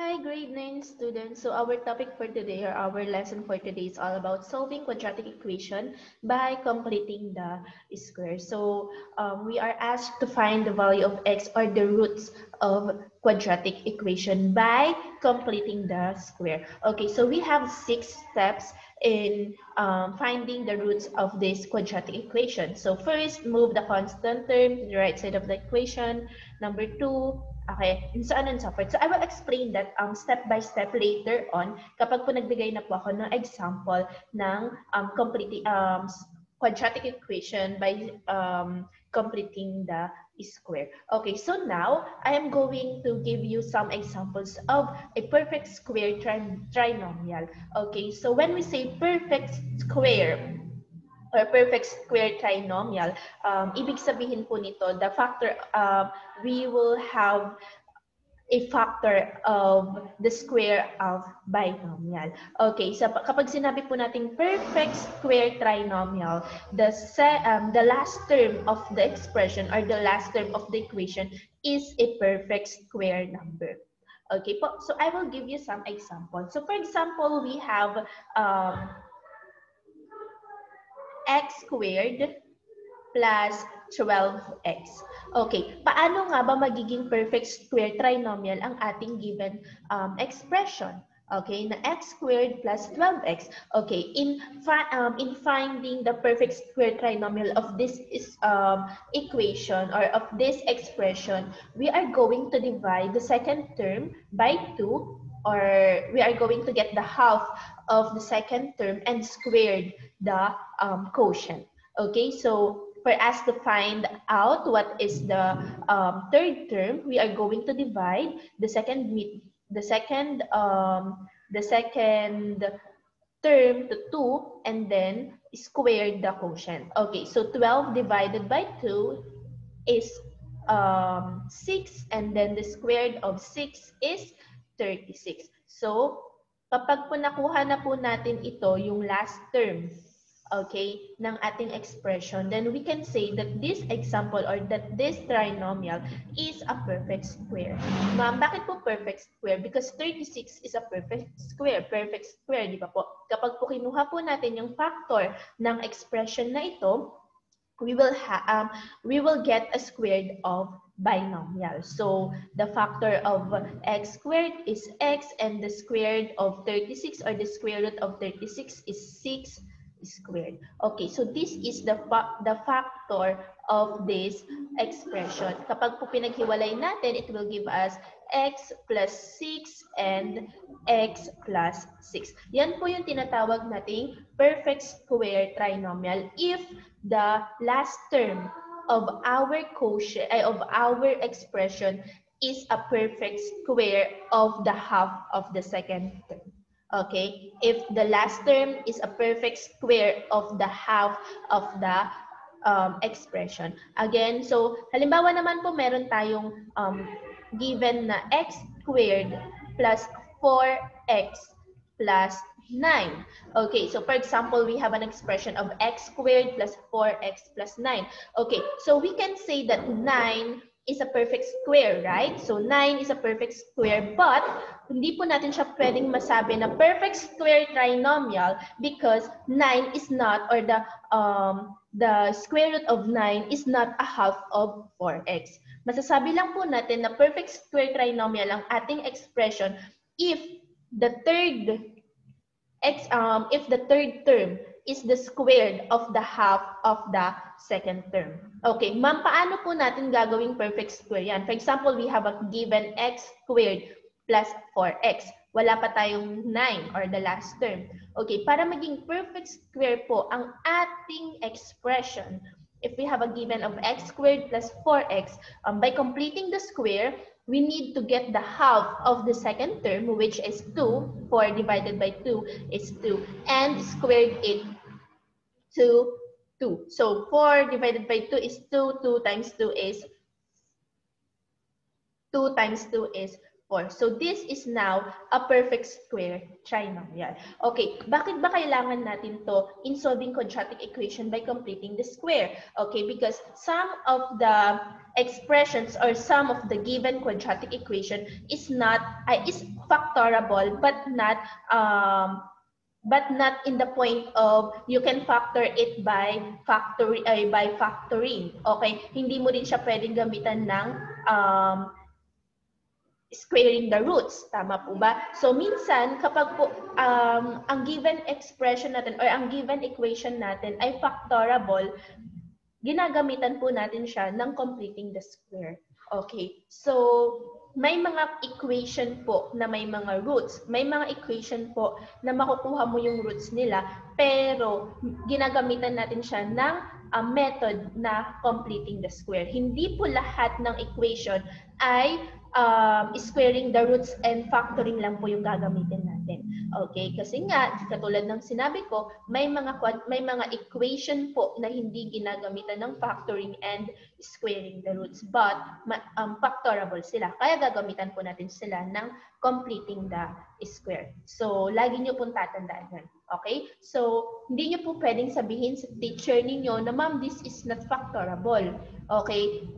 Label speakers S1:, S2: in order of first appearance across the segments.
S1: Hi, grade 9 students. So our topic for today or our lesson for today is all about solving quadratic equation by completing the square. So we are asked to find the value of x or the roots of quadratic equation by completing the square. Okay, so we have 6 steps in finding the roots of this quadratic equation. So first, move the constant term to the right side of the equation. Number 2, okay, and so on and so forth. So I will explain that step by step later on kapag po nagbigay na po ako ng example ng quadratic equation by completing the square. Okay, so now I am going to give you some examples of a perfect square trinomial. Okay, so when we say perfect square or perfect square trinomial, ibig sabihin po nito, the factor, we will have a factor of the square of binomial. Okay, so kapag sinabi po nating perfect square trinomial, the last term of the expression or the last term of the equation is a perfect square number. Okay po, so I will give you some examples. So for example, we have x squared plus 12x. Okay, paano nga ba magiging perfect square trinomial ang ating given expression? Okay, na x squared plus 12x. Okay, in finding the perfect square trinomial of this equation or of this expression, we are going to divide the second term by 2, or we are going to get the half of the second term and squared the quotient. Okay, so for us to find out what is the third term, we are going to divide the second term to 2 and then square the quotient. Okay, so 12 divided by 2 is 6, and then the squared of 6 is 36. So, kapag po nakuha na po natin ito, yung last term, okay, ng ating expression, then we can say that this example or that this trinomial is a perfect square. Ma'am, bakit po perfect square? Because 36 is a perfect square, di ba po? Kapag po kinuha po natin yung factor ng expression na ito, we will get a squared of binomial. So the factor of x squared is x, and the squared of 36 or the square root of 36 is 6 squared. Okay, so this is the factor of this expression. Kapag po pinaghiwalay natin, it will give us x plus 6 and x plus 6. Yan po yung tinatawag nating perfect square trinomial if the last term of our quotient, of our expression is a perfect square of the half of the second term. Okay, if the last term is a perfect square of the half of the expression. Again, so halimbawa naman po meron tayong given na x squared plus 4x plus 9. Okay, so for example, we have an expression of x squared plus 4x plus 9. Okay, so we can say that 9 is a perfect square, right? So 9 is a perfect square, but hindi po natin siya pwedeng masabi na perfect square trinomial because 9 is not, or the square root of 9 is not a half of 4x. Masasabi lang po natin na perfect square trinomial ang ating expression if the third term is the squared of the half of the second term. Okay, ma'am, paano po natin gagawing perfect square yan? For example, we have a given x squared plus 4x. Wala pa tayong 9 or the last term. Okay, para maging perfect square po ang ating expression, if we have a given of x squared plus 4x, by completing the square, we need to get the half of the second term, which is 2. 4 divided by 2 is 2. And squared it to 2. So 4 divided by 2 is 2. 2 times 2 is 2 times 2 is 4. So this is now a perfect square trinomial. Okay, bakit ba kailangan natin to in solving quadratic equation by completing the square? Okay, because some of the expressions or some of the given quadratic equation is factorable but not in the point of you can factor it by factoring. Okay, hindi mo rin siya pwedeng gamitan ng squaring the roots. Tama po ba? So, minsan, kapag po, ang given expression natin or ang given equation natin ay factorable, ginagamitan po natin siya ng completing the square. Okay. So, may mga equation po na may mga roots. May mga equation po na makukuha mo yung roots nila, pero ginagamitan natin siya ng method na completing the square. Hindi po lahat ng equation ay squaring the roots and factoring lang po yung gagamitin natin. Okay, kasi nga katulad ng sinabi ko, may mga equation po na hindi ginagamitan ng factoring and squaring the roots, but factorable sila. Kaya gagamitan po natin sila ng completing the square. So, lagi nyo pong tatandaan yan. Okay? So, hindi nyo po pwedeng sabihin sa teacher ninyo na, ma'am, this is not factorable. Okay?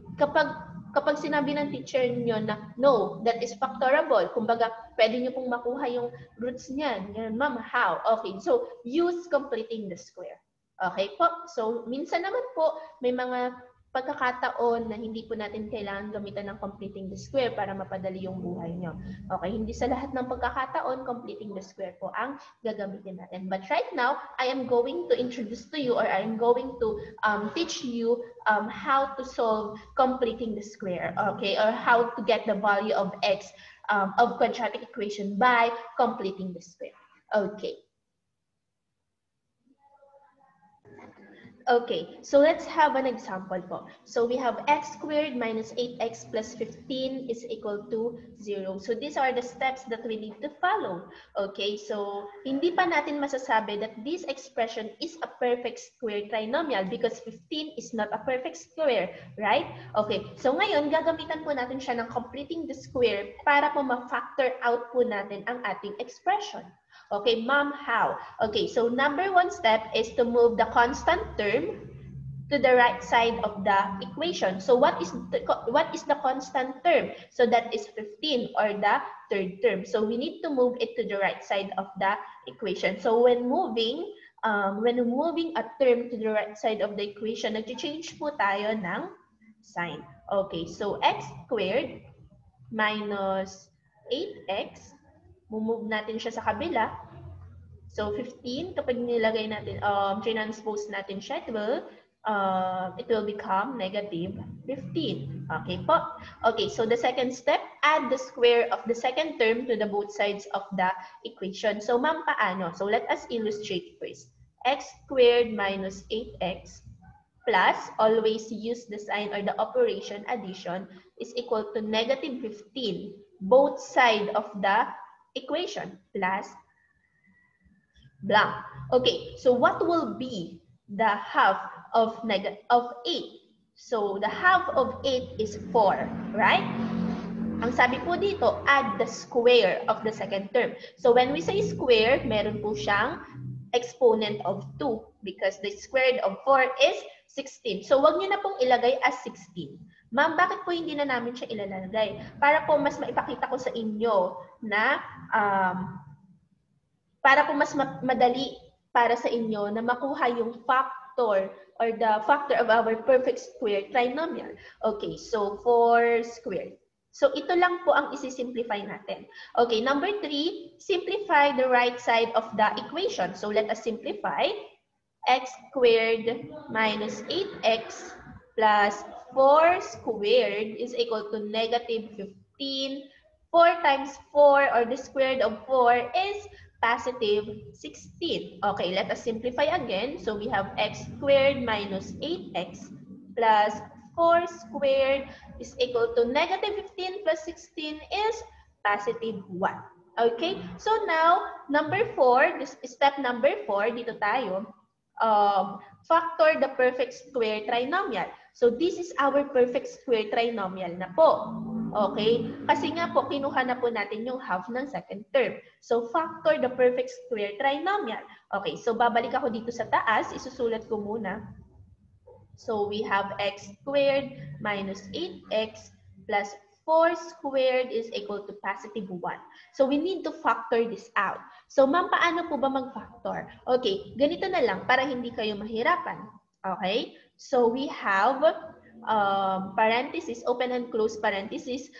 S1: Kapag sinabi ng teacher niyo na, no, that is factorable, kumbaga, pwede niyo pong makuha yung roots niyan. Yan, ma'am, how? Okay, so, use completing the square. Okay po? So, minsan naman po, may mga pagkakataon na hindi po natin kailangan gamitan ng completing the square para mapadali yung buhay nyo. Okay, hindi sa lahat ng pagkakataon, completing the square po ang gagamitin natin. But right now, I am going to introduce to you or I am going to teach you how to solve completing the square, okay, or how to get the value of x of quadratic equation by completing the square. Okay. Okay, so let's have an example po. So we have x squared minus 8x plus 15 is equal to 0. So these are the steps that we need to follow. Okay, so hindi pa natin masasabi that this expression is a perfect square trinomial because 15 is not a perfect square, right? Okay, so ngayon gagamitan po natin siya ng completing the square para po ma-factor out po natin ang ating expression. Okay, ma'am, how? Okay, so number one step is to move the constant term to the right side of the equation. So what is the constant term? So that is 15 or the third term. So we need to move it to the right side of the equation. So when moving a term to the right side of the equation, nag-change po tayo ng sign. Okay, so x squared minus 8x, move natin siya sa kabila. So 15, kapag nilagay natin, transpose natin siya, it will become negative 15. Okay po? Okay, so the second step, add the square of the second term to the both sides of the equation. So ma'am, paano? So let us illustrate first. X squared minus 8x plus, always use the sign or the operation addition, is equal to negative 15, both sides of the equation, plus blank. Okay, so what will be the half of 8? So the half of 8 is 4, right? Ang sabi po dito, add the square of the second term. So when we say square, meron po siyang exponent of 2 because the square of 4 is 16. So wag niyo na pong ilagay as 16. Ma'am, bakit po hindi na namin siya ilalagay? Para po mas maipakita ko sa inyo na para po mas madali para sa inyo na makuha yung factor or the factor of our perfect square trinomial. Okay, so 4 squared. So ito lang po ang isi-simplify natin. Okay, number 3, simplify the right side of the equation. So let us simplify. X squared minus 8x plus 4 squared is equal to negative 15. 4 times 4 or the square root of 4 is positive 16. Okay, let us simplify again. So we have x squared minus 8x plus 4 squared is equal to negative 15 plus 16 is positive 1. Okay, so now, number 4, this is step number 4, dito tayo, factor the perfect square trinomial. So this is our perfect square trinomial na po. Okay? Kasi nga po, kinuha na po natin yung half ng second term. So, factor the perfect square trinomial. Okay, so babalik ako dito sa taas. Isusulat ko muna. So, we have x squared minus 8x plus 4 squared is equal to positive 1. So, we need to factor this out. So, ma'am, paano po ba mag-factor? Okay, ganito na lang para hindi kayo mahirapan. Okay? So, we have parenthesis, open and close parenthesis.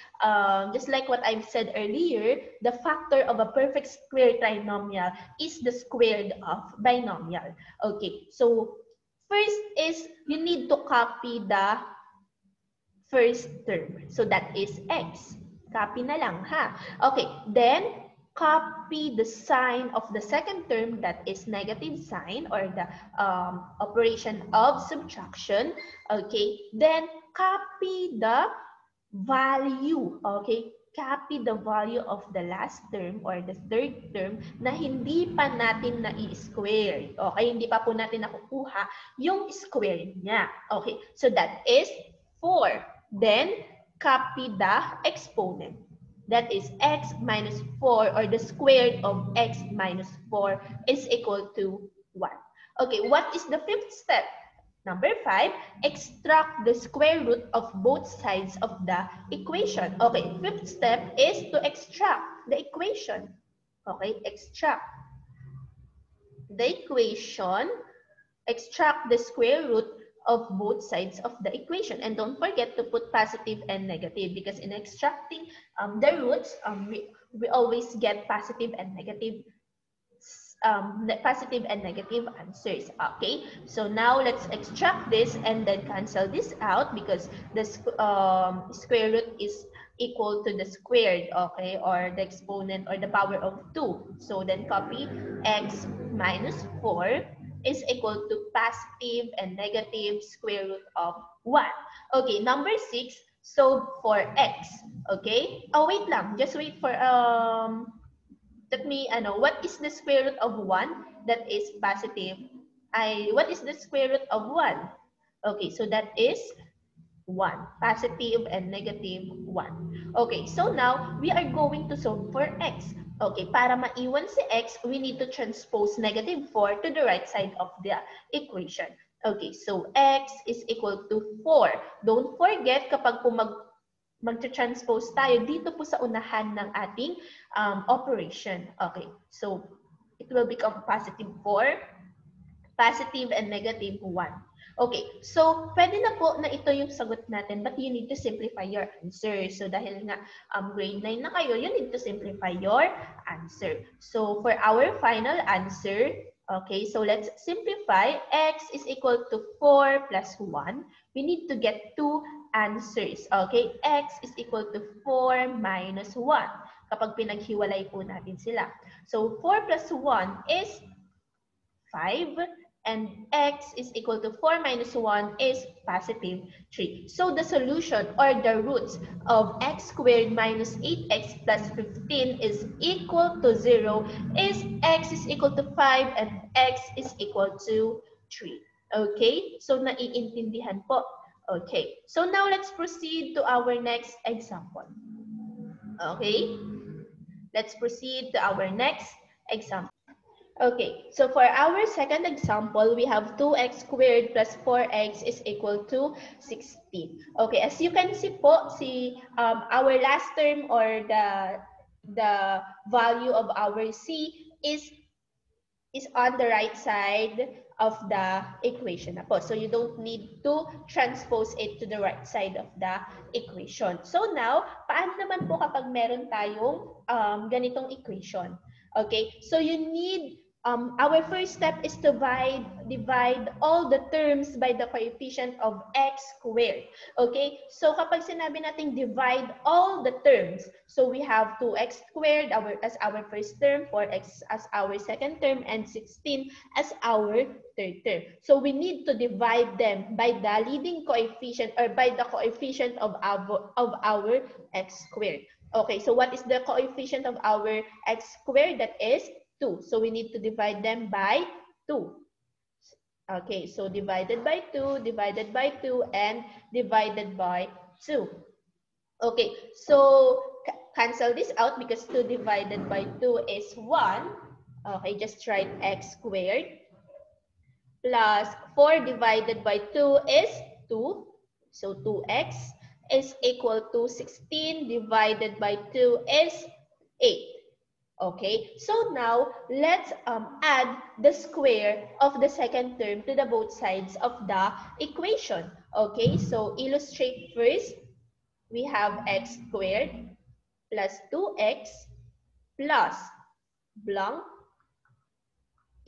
S1: Just like what I've said earlier, the factor of a perfect square trinomial is the squared of binomial. Okay, so first is you need to copy the first term. So that is x. Copy na lang, ha? Okay, then copy the sign of the second term, that is negative sign or the operation of subtraction. Okay, then copy the value. Okay, copy the value of the last term or the third term na hindi pa natin na-i-square. Okay, hindi pa po natin nakukuha yung square niya. Okay, so that is 4. Then, copy the exponent. That is x minus 4 or the square of x minus 4 is equal to 1. Okay, what is the fifth step? Number 5, extract the square root of both sides of the equation. Okay, fifth step is to extract the equation. Okay, extract the equation, extract the square root of both sides of the equation. And don't forget to put positive and negative because in extracting the roots, we always get positive and negative answers. Okay, so now let's extract this and then cancel this out because the square root is equal to the squared, okay, or the exponent or the power of 2. So then copy x minus 4 is equal to positive and negative square root of 1. Okay, number 6, solve for x. Okay? Oh, wait lang. Just wait for let me, what is the square root of 1? That is positive. What is the square root of 1? Okay, so that is 1. Positive and negative 1. Okay, so now we are going to solve for x. Okay, para maiwan si x, we need to transpose negative 4 to the right side of the equation. Okay, so x is equal to 4. Don't forget, kapag po mag-transpose tayo dito po sa unahan ng ating operation. Okay, so it will become positive 4, positive and negative 1. Okay, so pwede na po na ito yung sagot natin, but you need to simplify your answer. So dahil nga grade 9 na kayo, you need to simplify your answer. So for our final answer, okay, so let's simplify. X is equal to 4 plus 1. We need to get 2 answers. Okay, x is equal to 4 minus 1. Kapag pinaghiwalay po natin sila. So 4 plus 1 is 5. And x is equal to 4 minus 1 is positive 3. So the solution or the roots of x squared minus 8x plus 15 is equal to 0 is x is equal to 5 and x is equal to 3. Okay? So naiintindihan po. Okay. So now let's proceed to our next example. Okay? Let's proceed to our next example. Okay, so for our second example, we have 2x squared plus 4x is equal to 16. Okay, as you can see po, our last term or the value of our c is on the right side of the equation na po. So you don't need to transpose it to the right side of the equation. So now, paano naman po kapag meron tayong ganitong equation? Okay, so you need, our first step is to divide all the terms by the coefficient of x squared. Okay, so kapag sinabi natin divide all the terms, so we have 2x squared as our first term, 4x as our second term, and 16 as our third term. So we need to divide them by the leading coefficient or by the coefficient of our x squared. Okay, so what is the coefficient of our x squared? That is 2. So we need to divide them by 2. Okay, so divided by 2, and divided by 2. Okay, so cancel this out because 2 divided by 2 is 1. Okay, just write x squared plus 4 divided by 2 is 2. So 2x is equal to 16 divided by 2 is 8. Okay, so now let's add the square of the second term to the both sides of the equation. Okay, so illustrate first. We have x squared plus 2x plus blank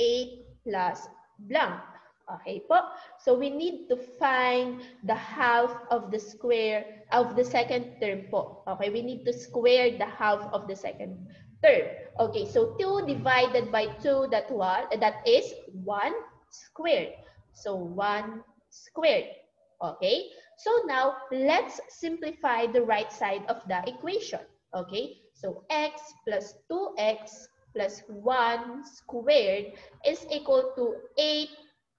S1: 8 plus blank. Okay po? So we need to find the half of the square of the second term po. Okay, we need to square the half of the second term. Okay, so 2 divided by 2, that is 1 squared. So 1 squared. Okay, so now let's simplify the right side of the equation. Okay, so x plus 2x plus 1 squared is equal to 8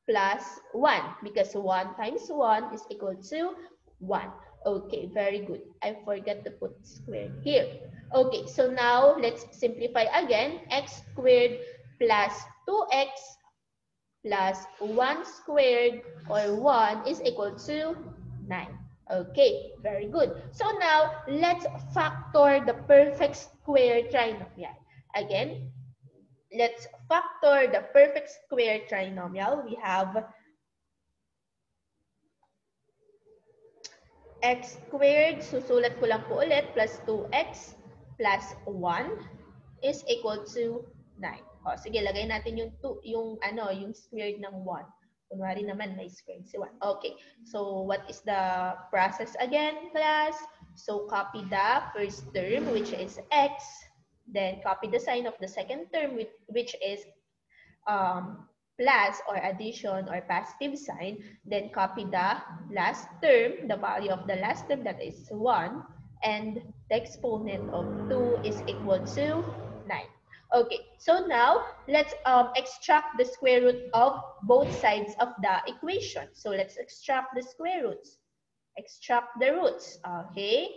S1: plus 1 because 1 times 1 is equal to 1. Okay, very good. I forgot to put squared here. Okay, so now let's simplify again. X squared plus 2x plus 1 squared or 1 is equal to 9. Okay, very good. So now let's factor the perfect square trinomial. Again, let's factor the perfect square trinomial. We have x squared, susulat ko lang po ulit, plus 2x plus 1 is equal to 9. O, sige, lagay natin yung squared ng 1. Kunwari naman, may squared si 1. Okay, so what is the process again, class? So copy the first term, which is x. Then copy the sign of the second term, which is plus or addition or positive sign. Then copy the last term, the value of the last term, that is 1. And the exponent of 2 is equal to 9. Okay, so now let's extract the square root of both sides of the equation. So let's extract the square roots. Extract the roots. Okay,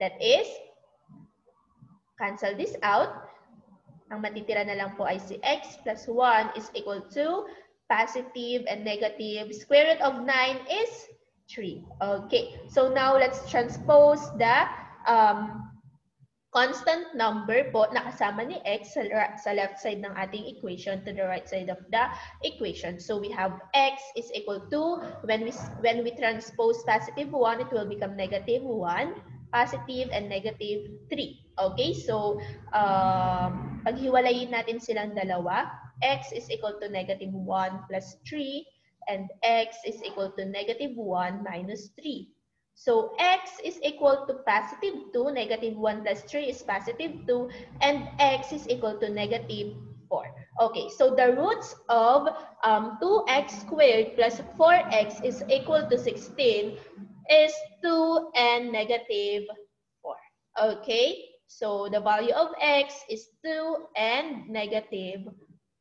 S1: that is, cancel this out. Ang matitira na lang po ay si x plus 1 is equal to positive and negative. Square root of 9 is 3. Okay, so now let's transpose the constant number po na kasama ni x sa left side ng ating equation to the right side of the equation. So we have x is equal to, when we transpose positive 1, it will become negative 1, positive and negative 3. Okay, so paghiwalayin natin silang dalawa, x is equal to negative 1 plus 3 and x is equal to negative 1 minus 3. So x is equal to positive 2, negative 1 plus 3 is positive 2, and x is equal to negative 4. Okay, so the roots of 2x squared plus 4x is equal to 16 is 2 and negative 4. Okay, so the value of x is 2 and negative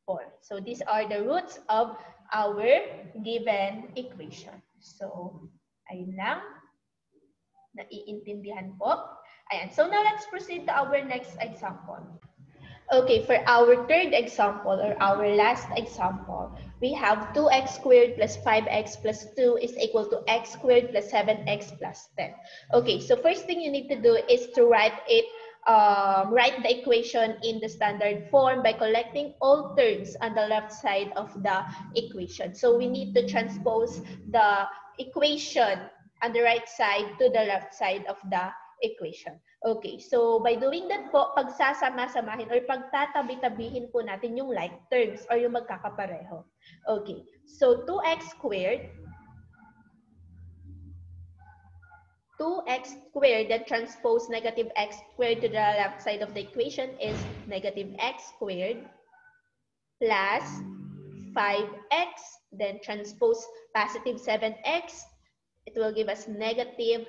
S1: 4. So these are the roots of our given equation. So, ayun lang. Naiintindihan po? Ayan. So now let's proceed to our next example. Okay, for our third example or our last example, we have 2x squared plus 5x plus 2 is equal to x squared plus 7x plus 10. Okay, so first thing you need to do is to write the equation in the standard form by collecting all terms on the left side of the equation. So we need to transpose the equation on the right side to the left side of the equation. Okay, so by doing that po, pagsasama-samahin or pagtatabi-tabihin po natin yung like terms or yung magkakapareho. Okay, so 2x squared, then transpose negative x squared to the left side of the equation is negative x squared plus 5x, then transpose positive 7x. It will give us negative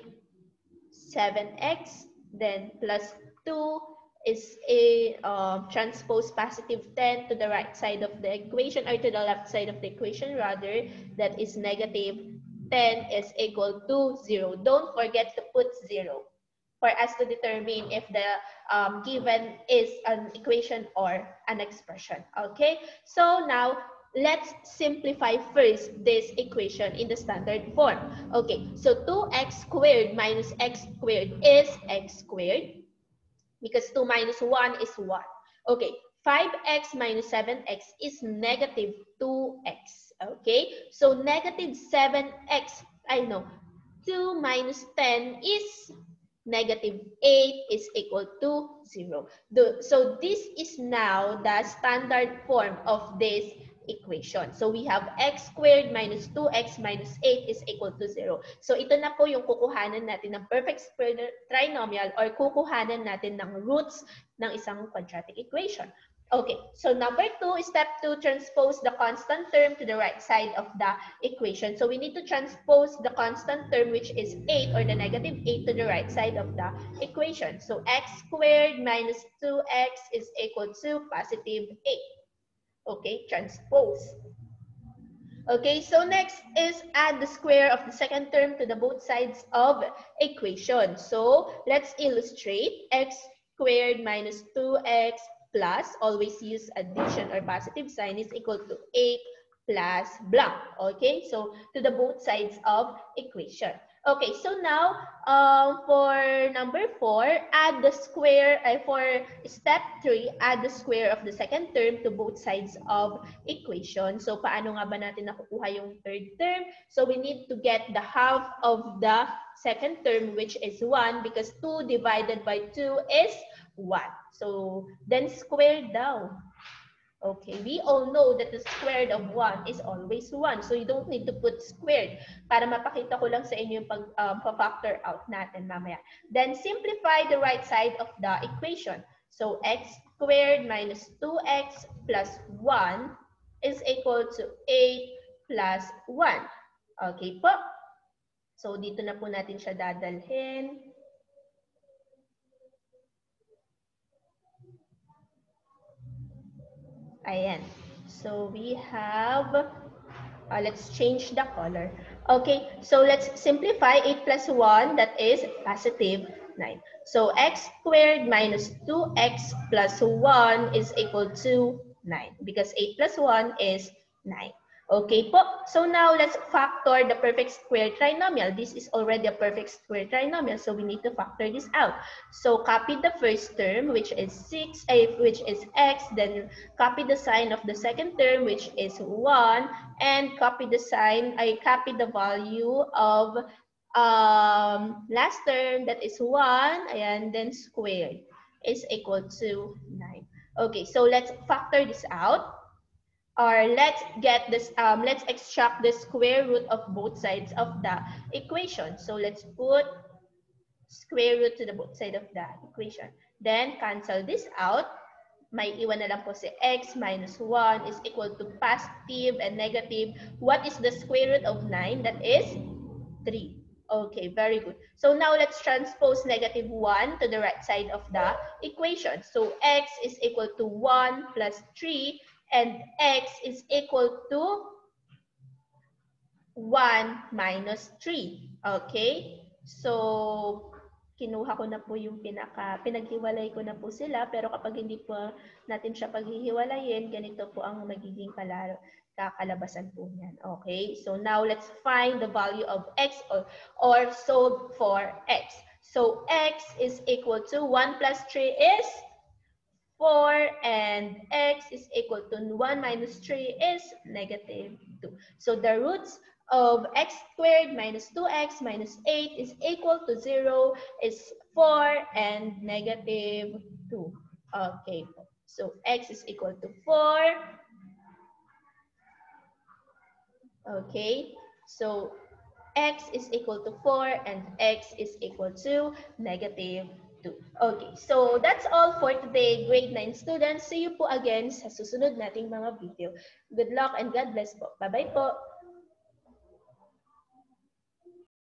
S1: 7x, then plus 2 is a transpose positive 10 to the right side of the equation, or to the left side of the equation rather, that is negative 10 is equal to 0. Don't forget to put 0. for us to determine if the given is an equation or an expression. Okay, so now let's simplify first this equation in the standard form. Okay, so 2x squared minus x squared is x squared because 2 minus 1 is 1. Okay, 5x minus 7x is negative 2x. Okay, so negative 7x, I know, 2 minus 10 is negative 8 is equal to 0. So this is now the standard form of this equation. So we have x squared minus 2x minus 8 is equal to 0. So ito na po yung kukuhanan natin ng perfect square trinomial or kukuhanan natin ng roots ng isang quadratic equation. Okay, so number 2, step 2, transpose the constant term to the right side of the equation. So we need to transpose the constant term, which is 8 or the negative 8 to the right side of the equation. So x squared minus 2x is equal to positive 8. Okay, transpose. Okay, so next is add the square of the second term to the both sides of equation. So let's illustrate. X squared minus 2x plus, always use addition or positive sign, is equal to 8 plus blank. Okay, so to the both sides of equation. Okay, so now for number 4, add the square, for step 3, add the square of the second term to both sides of equation. So paano nga ba natin nakukuha yung third term? So we need to get the half of the second term, which is 1, because 2 divided by 2 is 1. So then square down. Okay, we all know that the square root of 1 is always 1. So you don't need to put squared. Para mapakita ko lang sa inyo yung pag-factor out natin mamaya. Then simplify the right side of the equation. So x squared minus 2x plus 1 is equal to 8 plus 1. Okay po. So dito na po natin siya dadalhin. Ayan. So we have, let's change the color. Okay, so let's simplify 8 plus 1, that is positive 9. So x squared minus 2x plus 1 is equal to 9 because 8 plus 1 is 9. Okay po. So now let's factor the perfect square trinomial. This is already a perfect square trinomial, so we need to factor this out. So copy the first term, which is 6, which is x, then copy the sign of the second term, which is 1, and copy the sign, copy the value of last term, that is 1, and then squared is equal to 9. Okay, so let's factor this out. Or let's get this, let's extract the square root of both sides of the equation. So let's put square root to the both side of the equation. Then cancel this out. May iwan na lang po si x minus 1 is equal to positive and negative. What is the square root of 9? That is 3. Okay, very good. So now let's transpose negative 1 to the right side of the equation. So x is equal to 1 plus 3. And x is equal to 1 minus 3. Okay? So, kinuha ko na po yung pinaghiwalay ko na po sila. Pero kapag hindi po natin siya paghihiwalayin, ganito po ang magiging kakalabasan po niyan. Okay? So, now let's find the value of x or solve for x. So, x is equal to 1 plus 3 is 4, and x is equal to 1 minus 3 is negative 2. So the roots of x squared minus 2x minus 8 is equal to 0 is 4 and negative 2. Okay, so x is equal to 4. Okay, so x is equal to 4 and x is equal to negative 2. Okay, so that's all for today, grade 9 students. See you po again sa susunod nating mga video. Good luck and God bless po. Bye-bye po.